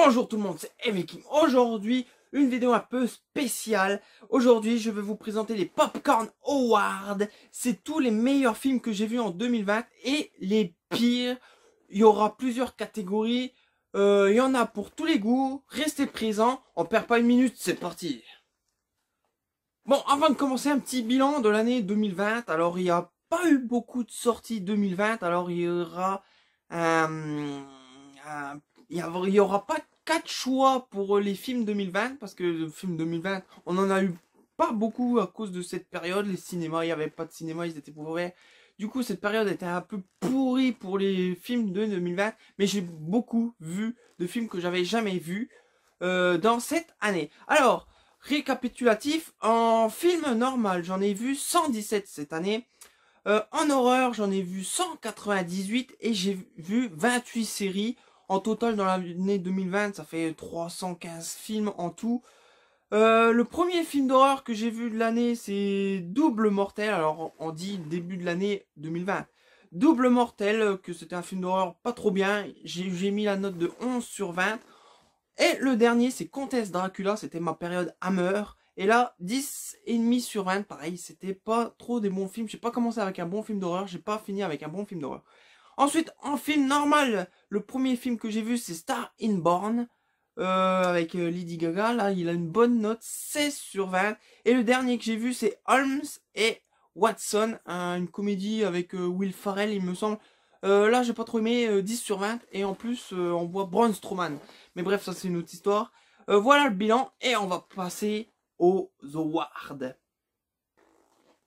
Bonjour tout le monde, c'est Eviking. Aujourd'hui, une vidéo un peu spéciale. Aujourd'hui, je vais vous présenter les Popcorn Awards. C'est tous les meilleurs films que j'ai vus en 2020 et les pires. Il y aura plusieurs catégories. Il y en a pour tous les goûts. Restez présents. On perd pas une minute, c'est parti. Bon, avant de commencer, un petit bilan de l'année 2020. Alors, il n'y a pas eu beaucoup de sorties 2020. Alors, il y aura il y aura pas 4 choix pour les films 2020 parce que le film 2020 on en a eu pas beaucoup à cause de cette période. Les cinémas, il n'y avait pas de cinéma, ils étaient ouverts. Du coup cette période était un peu pourrie pour les films de 2020, mais j'ai beaucoup vu de films que j'avais jamais vus dans cette année. Alors récapitulatif, en film normal j'en ai vu 117 cette année. En horreur j'en ai vu 198 et j'ai vu 28 séries. En total, dans l'année 2020, ça fait 315 films en tout. Le premier film d'horreur que j'ai vu de l'année, c'est Double Mortel. Alors, on dit début de l'année 2020. Double Mortel, que c'était un film d'horreur pas trop bien. J'ai mis la note de 11 sur 20. Et le dernier, c'est Comtesse Dracula. C'était ma période Hammer. Et là, 10,5 sur 20. Pareil, c'était pas trop des bons films. J'ai pas commencé avec un bon film d'horreur. J'ai pas fini avec un bon film d'horreur. Ensuite, en film normal, le premier film que j'ai vu, c'est Star is Born, avec Lady Gaga. Là, il a une bonne note, 16 sur 20. Et le dernier que j'ai vu, c'est Holmes et Watson, une comédie avec Will Ferrell, il me semble. Là, j'ai pas trop aimé, 10 sur 20. Et en plus, on voit Braun Strowman. Mais bref, ça, c'est une autre histoire. Voilà le bilan. Et on va passer aux awards.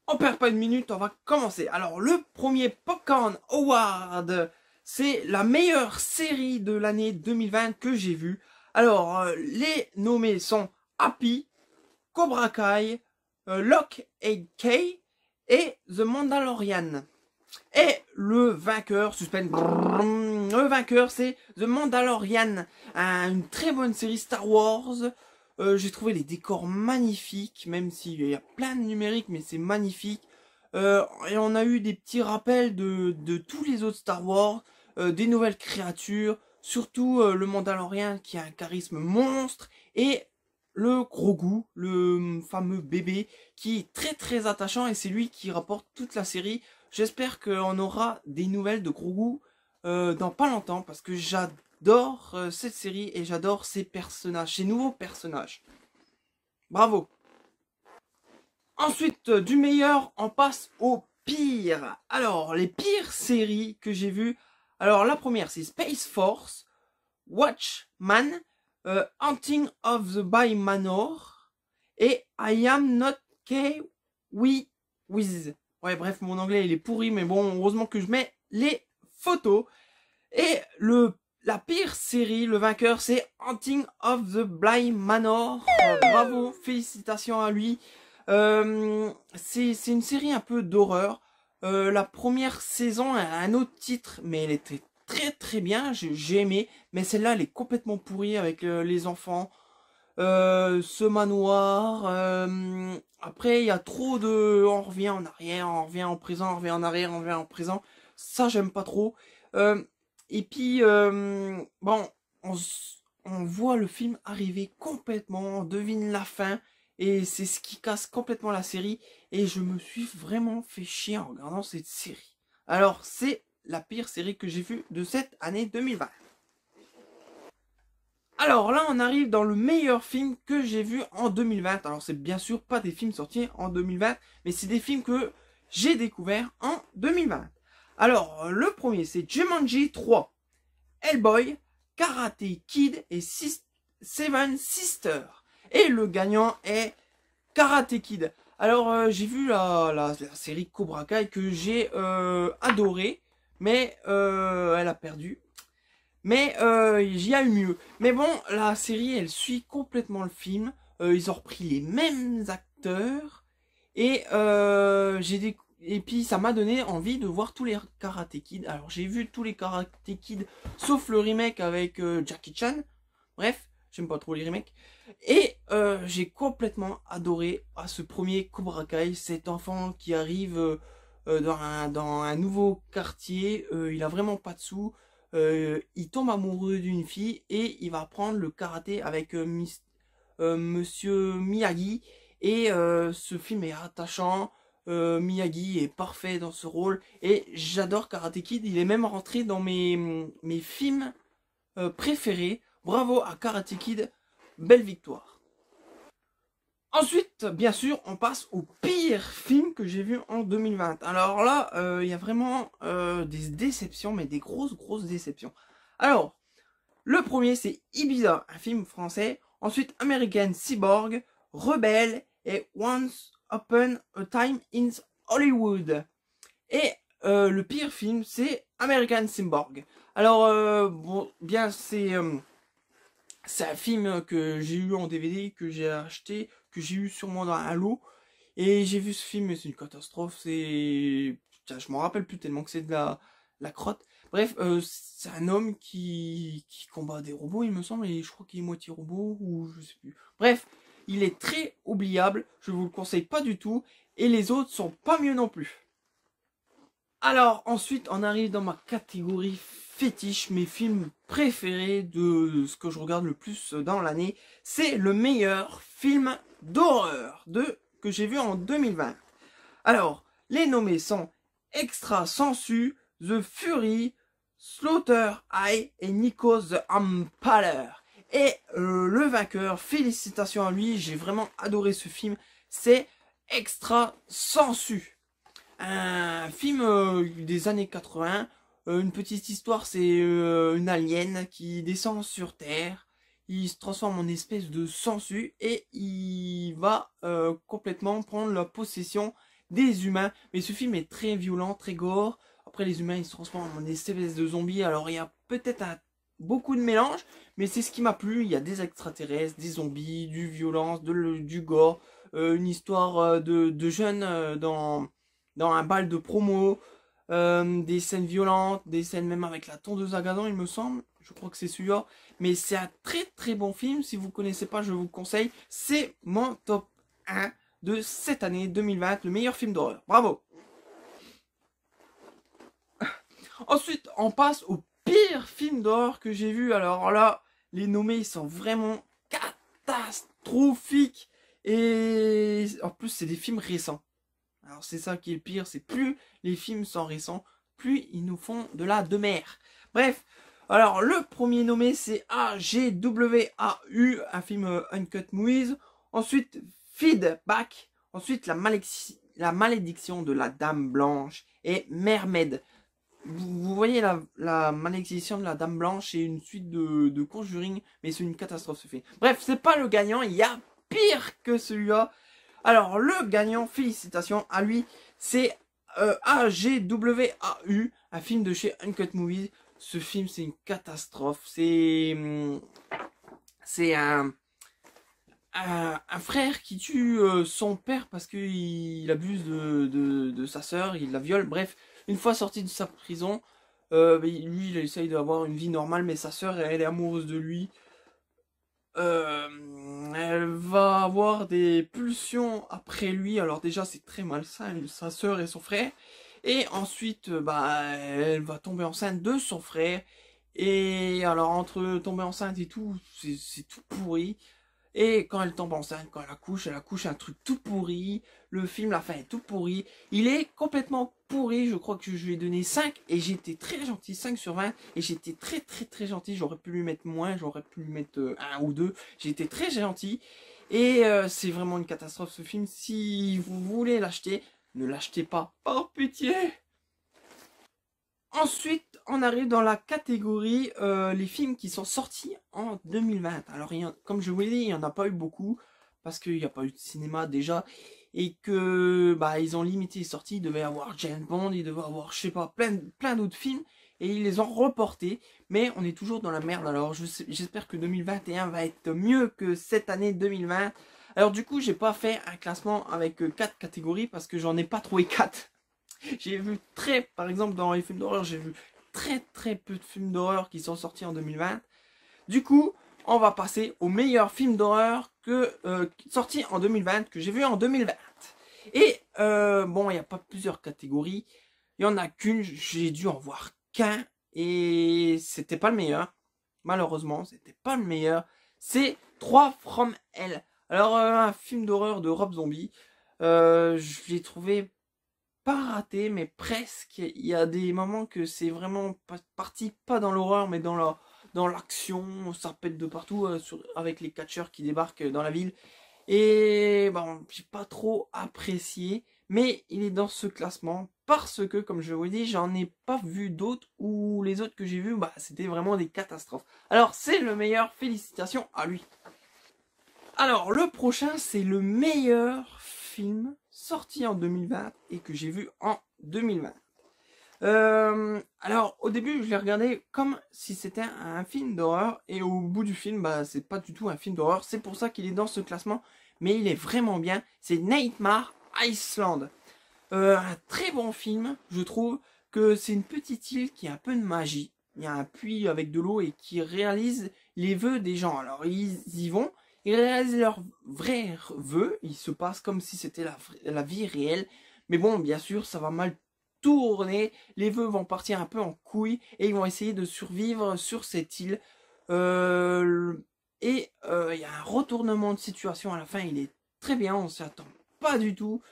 On perd pas une minute, on va commencer. Alors, le premier Popcorn Award, c'est la meilleure série de l'année 2020 que j'ai vue. Alors, les nommés sont Happy, Cobra Kai, Lock and Key et The Mandalorian. Et le vainqueur, suspense, le vainqueur c'est The Mandalorian, une très bonne série Star Wars. J'ai trouvé les décors magnifiques, même s'il y a plein de numérique, mais c'est magnifique. Et on a eu des petits rappels de tous les autres Star Wars, des nouvelles créatures, surtout le Mandalorian qui a un charisme monstre, et le Grogu, le fameux bébé, qui est très très attachant, et c'est lui qui rapporte toute la série. J'espère qu'on aura des nouvelles de Grogu dans pas longtemps, parce que j'adore cette série et j'adore ces personnages, ces nouveaux personnages. Bravo. Ensuite, du meilleur, on passe au pire. Alors, les pires séries que j'ai vues. Alors, la première, c'est Space Force, Watchmen, Hunting of the Bly Manor et I Am Not Okay With. Ouais, bref, mon anglais, il est pourri, mais bon, heureusement que je mets les photos. Et la pire série, le vainqueur, c'est Hunting of the Bly Manor. Bravo, félicitations à lui. C'est une série un peu d'horreur. La première saison a un autre titre, mais elle était très très bien, j'ai aimé. Mais celle-là, elle est complètement pourrie avec les enfants. Ce manoir. Après, il y a trop de... On revient en arrière, on revient en présent, on revient en arrière, on revient en présent. Ça, j'aime pas trop. Et puis, bon, on voit le film arriver complètement, on devine la fin, et c'est ce qui casse complètement la série, et je me suis vraiment fait chier en regardant cette série. Alors, c'est la pire série que j'ai vue de cette année 2020. Alors là, on arrive dans le meilleur film que j'ai vu en 2020. Alors, c'est bien sûr pas des films sortis en 2020, mais c'est des films que j'ai découverts en 2020. Alors, le premier, c'est Jumanji 3, Hellboy, Karate Kid et Seven Sisters. Et le gagnant est Karate Kid. Alors, j'ai vu la série Cobra Kai que j'ai adoré, mais elle a perdu. Mais j'y ai eu mieux. Mais bon, la série, elle suit complètement le film. Ils ont repris les mêmes acteurs. Et et puis ça m'a donné envie de voir tous les Karate Kid. Alors j'ai vu tous les Karate Kid sauf le remake avec Jackie Chan. Bref, j'aime pas trop les remakes. Et j'ai complètement adoré ce premier Cobra Kai, cet enfant qui arrive dans un nouveau quartier. Il a vraiment pas de sous. il tombe amoureux d'une fille et il va apprendre le karaté avec Monsieur Miyagi. Et ce film est attachant. Miyagi est parfait dans ce rôle. Et j'adore Karate Kid. Il est même rentré dans mes films préférés. Bravo à Karate Kid. Belle victoire. Ensuite, bien sûr, on passe au pire film que j'ai vu en 2020. Alors là, il y a vraiment des déceptions, mais des grosses déceptions. Alors, le premier, c'est Ibiza, un film français. Ensuite, American Cyborg, Rebelle et Once Upon a Time in Hollywood. Et le pire film, c'est American Cyborg. Alors, bon, bien, c'est un film que j'ai eu en DVD, que j'ai acheté, que j'ai eu sûrement dans un lot. Et j'ai vu ce film, mais c'est une catastrophe. Je m'en rappelle plus tellement que c'est de la crotte. Bref, c'est un homme qui combat des robots, il me semble, et je crois qu'il est moitié robot, ou je sais plus. Bref, il est très oubliable, je vous le conseille pas du tout, et les autres sont pas mieux non plus. Alors, ensuite, on arrive dans ma catégorie fétiche, mes films préférés de ce que je regarde le plus dans l'année. C'est le meilleur film d'horreur que j'ai vu en 2020. Alors, les nommés sont Extra Sensu, The Fury, Slaughter Eye et Nico the Impaler. Et le vainqueur, félicitations à lui, j'ai vraiment adoré ce film, c'est Extra Sensu. Un film des années 80, une petite histoire, c'est une alien qui descend sur Terre, il se transforme en espèce de sensu et il va complètement prendre la possession des humains. Mais ce film est très violent, très gore. Après les humains ils se transforment en espèce de zombies, alors il y a peut-être beaucoup de mélange, mais c'est ce qui m'a plu. Il y a des extraterrestres, des zombies, du violence, du gore, une histoire de jeunes dans un bal de promo, des scènes violentes, des scènes même avec la tondeuse à gazon, il me semble. Je crois que c'est celui-là. Mais c'est un très bon film. Si vous ne connaissez pas, je vous conseille. C'est mon top 1 de cette année 2020, le meilleur film d'horreur. Bravo! Ensuite, on passe au pire film d'horreur que j'ai vu. Alors là, les nommés ils sont vraiment catastrophiques. Et en plus, c'est des films récents. Alors c'est ça qui est le pire, c'est plus les films sont récents, plus ils nous font de la demeure. Bref, alors le premier nommé c'est AGWAU, un film Uncut Movies. Ensuite Feedback, ensuite la malédiction de la Dame Blanche et Mermaid. Vous voyez la malédiction de la Dame Blanche, c'est une suite de Conjuring, mais c'est une catastrophe ce film. Bref, c'est pas le gagnant, il y a pire que celui-là. Alors, le gagnant, félicitations à lui, c'est AGWAU, un film de chez Uncut Movies. Ce film, c'est une catastrophe. C'est un frère qui tue son père parce qu'il abuse de sa sœur, il la viole. Bref, une fois sorti de sa prison, lui, il essaye d'avoir une vie normale, mais sa sœur, elle est amoureuse de lui. Elle va avoir des pulsions après lui. Alors déjà c'est très malsain, sa sœur et son frère. Et ensuite elle va tomber enceinte de son frère. Et alors entre tomber enceinte et tout, c'est tout pourri. Et quand elle tombe enceinte, quand elle accouche un truc tout pourri. Le film, la fin est tout pourri. Il est complètement pourri. Je crois que je lui ai donné 5. Et j'étais très gentil, 5 sur 20. Et j'étais très gentil. J'aurais pu lui mettre moins. J'aurais pu lui mettre 1 ou 2. J'étais très gentil. Et c'est vraiment une catastrophe ce film. Si vous voulez l'acheter, ne l'achetez pas. Par pitié. Ensuite, on arrive dans la catégorie les films qui sont sortis en 2020. Alors, comme je vous l'ai dit, il n'y en a pas eu beaucoup, parce qu'il n'y a pas eu de cinéma déjà, et que ils ont limité les sorties. Il devait y avoir James Bond, il devait y avoir, je sais pas, plein d'autres films, et ils les ont reportés, mais on est toujours dans la merde. Alors, j'espère que 2021 va être mieux que cette année 2020. Alors, du coup, j'ai pas fait un classement avec 4 catégories, parce que j'en ai pas trouvé 4. J'ai vu par exemple dans les films d'horreur, j'ai vu très peu de films d'horreur qui sont sortis en 2020. Du coup, on va passer aux meilleurs films d'horreur sortis en 2020, que j'ai vu en 2020. Et bon, il n'y a pas plusieurs catégories. Il n'y en a qu'une, j'ai dû en voir qu'un. et c'était pas le meilleur. Malheureusement, c'était pas le meilleur. C'est 3 From Hell. Alors, un film d'horreur de Rob Zombie. Je l'ai trouvé pas raté, mais presque. Il y a des moments que c'est vraiment parti pas dans l'horreur, mais dans l'action. Ça pète de partout avec les catcheurs qui débarquent dans la ville. Et bon, j'ai pas trop apprécié, mais il est dans ce classement parce que, comme je vous dis, j'en ai pas vu d'autres ou les autres que j'ai vus, bah, c'était vraiment des catastrophes. Alors, c'est le meilleur, félicitations à lui. Alors, le prochain, c'est le meilleur film sorti en 2020 et que j'ai vu en 2020. Alors, au début, je l'ai regardé comme si c'était un film d'horreur et au bout du film, bah, c'est pas du tout un film d'horreur. C'est pour ça qu'il est dans ce classement, mais il est vraiment bien. C'est Nightmare Island. Un très bon film, je trouve que c'est une petite île qui a un peu de magie. Il y a un puits avec de l'eau et qui réalise les vœux des gens. Alors, ils y vont, ils réalisent leurs vrais vœux. Il se passe comme si c'était la vie réelle. Mais bon, bien sûr, ça va mal tourner. Les vœux vont partir un peu en couille et ils vont essayer de survivre sur cette île. Il y a un retournement de situation à la fin. Il est très bien, on s'y attend pas du tout.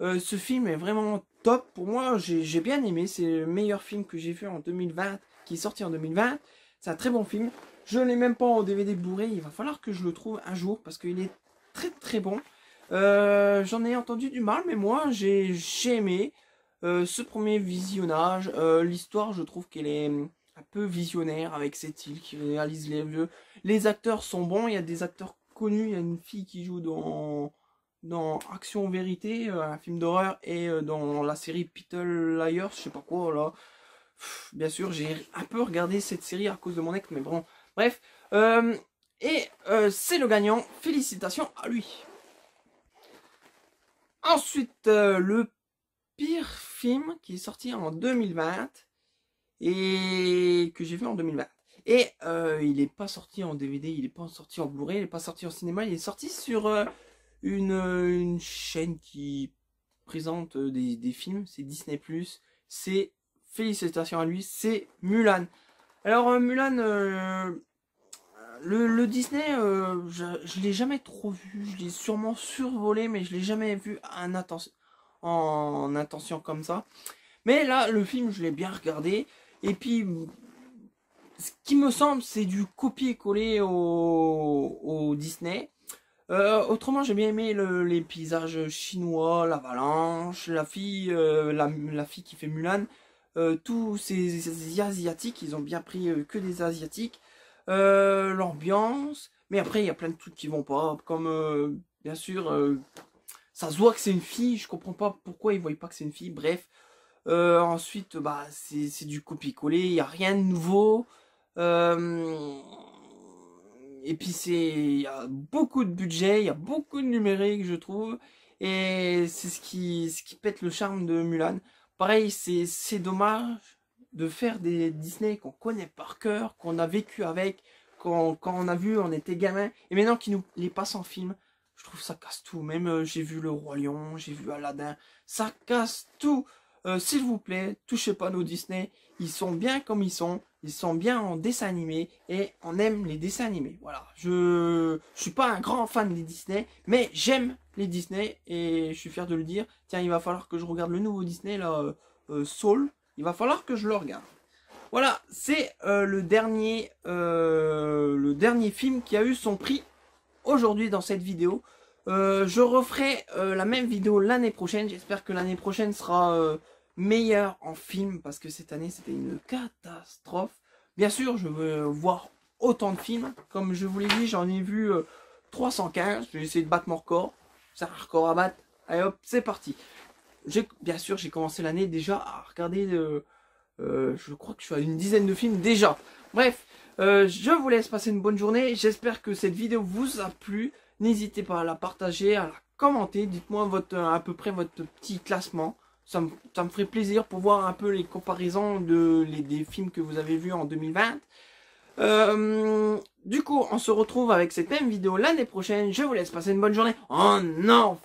Ce film est vraiment top. Pour moi, j'ai bien aimé. C'est le meilleur film que j'ai vu en 2020, qui est sorti en 2020. C'est un très bon film. Je ne l'ai même pas en DVD Blu-ray. Il va falloir que je le trouve un jour parce qu'il est très très bon. J'en ai entendu du mal, mais moi j'ai aimé ce premier visionnage. L'histoire, je trouve qu'elle est un peu visionnaire avec cette île qui réalise les vœux. Les acteurs sont bons. Il y a des acteurs connus. Il y a une fille qui joue dans Action Vérité, un film d'horreur, et dans la série Peter Liars, je sais pas quoi là. Bien sûr, j'ai un peu regardé cette série à cause de mon ex, mais bon, bref. C'est le gagnant, félicitations à lui. Ensuite, le pire film qui est sorti en 2020 et que j'ai vu en 2020. Et il n'est pas sorti en DVD, il n'est pas sorti en Blu-ray, il n'est pas sorti en cinéma, il est sorti sur une chaîne qui présente des films, c'est Disney+. C'est, félicitations à lui, c'est Mulan. Alors Mulan, le Disney, je l'ai jamais trop vu, je l'ai sûrement survolé, mais je l'ai jamais vu en intention comme ça. Mais là, le film, je l'ai bien regardé, et puis ce qui me semble, c'est du copier-coller au Disney. Autrement, j'ai bien aimé les paysages chinois, l'avalanche, la fille qui fait Mulan, tous ces asiatiques, ils ont bien pris que des asiatiques, l'ambiance, mais après il y a plein de trucs qui vont pas, comme bien sûr, ça se voit que c'est une fille, je comprends pas pourquoi ils voient pas que c'est une fille, bref. Ensuite, bah c'est du copier-coller, il y a rien de nouveau. Et puis il y a beaucoup de budget, il y a beaucoup de numérique, je trouve, et c'est ce qui pète le charme de Mulan. Pareil, c'est dommage de faire des Disney qu'on connaît par cœur, qu'on a vécu avec, quand on a vu, on était gamin, et maintenant qu'ils nous les passent en film, je trouve ça casse tout. Même j'ai vu Le Roi Lion, j'ai vu Aladdin, ça casse tout. S'il vous plaît, touchez pas nos Disney, ils sont bien comme ils sont bien en dessin animé et on aime les dessins animés. Voilà, je suis pas un grand fan des Disney, mais j'aime les Disney et je suis fier de le dire. Tiens, il va falloir que je regarde le nouveau Disney là, Soul. Il va falloir que je le regarde. Voilà, c'est le dernier film qui a eu son prix aujourd'hui dans cette vidéo. Je referai la même vidéo l'année prochaine. J'espère que l'année prochaine sera meilleure en film parce que cette année c'était une catastrophe. Bien sûr, je veux voir autant de films. Comme je vous l'ai dit, j'en ai vu 315. Je vais essayer de battre mon record. C'est un record à battre. Allez hop, c'est parti. Bien sûr, j'ai commencé l'année déjà à regarder, je crois que je suis à une dizaine de films déjà. Bref, je vous laisse passer une bonne journée. J'espère que cette vidéo vous a plu. N'hésitez pas à la partager, à la commenter. Dites-moi à peu près votre petit classement. Ça me ferait plaisir pour voir un peu les comparaisons des films que vous avez vus en 2020. Du coup, on se retrouve avec cette même vidéo l'année prochaine. Je vous laisse passer une bonne journée. Oh non!